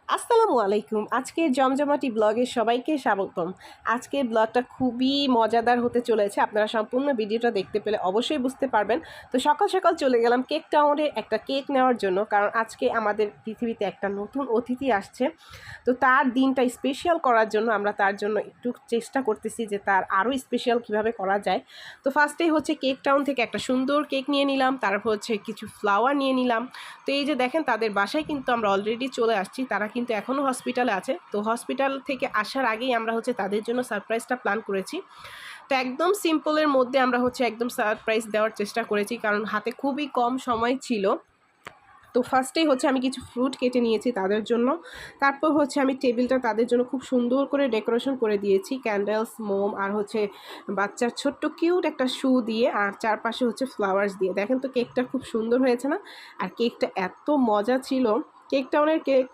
আসসালামু আলাইকুম। আজকের জমজমাটি ব্লগে সবাইকে স্বাগতম। আজকের ব্লগটা খুবই মজাদার হতে চলেছে। আপনারা সম্পূর্ণ ভিডিওটা দেখতে পেলে অবশ্যই বুঝতে পারবেন। তো সকাল সকাল চলে গেলাম কেক টাউনে একটা কেক নেওয়ার জন্য, কারণ আজকে আমাদের পৃথিবীতে একটা নতুন অতিথি আসছে। তো তার দিনটা স্পেশাল করার জন্য আমরা তার জন্য একটু চেষ্টা করতেছি যে তার আরও স্পেশাল কিভাবে করা যায়। তো ফার্স্টেই হচ্ছে কেক টাউন থেকে একটা সুন্দর কেক নিয়ে নিলাম, তারপর হচ্ছে কিছু ফ্লাওয়ার নিয়ে নিলাম। তো এই যে দেখেন, তাদের বাসায় কিন্তু আমরা অলরেডি চলে আসছি। তারা কিন্তু এখনও হসপিটালে আছে। তো হসপিটাল থেকে আসার আগেই আমরা হচ্ছে তাদের জন্য সারপ্রাইজটা প্ল্যান করেছি। তো একদম সিম্পলের মধ্যে আমরা হচ্ছে একদম সারপ্রাইজ দেওয়ার চেষ্টা করেছি, কারণ হাতে খুবই কম সময় ছিল। তো ফার্স্টেই হচ্ছে আমি কিছু ফ্রুট কেটে নিয়েছি তাদের জন্য। তারপর হচ্ছে আমি টেবিলটা তাদের জন্য খুব সুন্দর করে ডেকোরেশন করে দিয়েছি, ক্যান্ডেলস, মোম আর হচ্ছে বাচ্চার ছোট্ট কিউট একটা শু দিয়ে, আর চারপাশে হচ্ছে ফ্লাওয়ার্স দিয়ে। দেখেন তো কেকটা খুব সুন্দর হয়েছে না? আর কেকটা এত মজা ছিল। কেক টাউনের কেক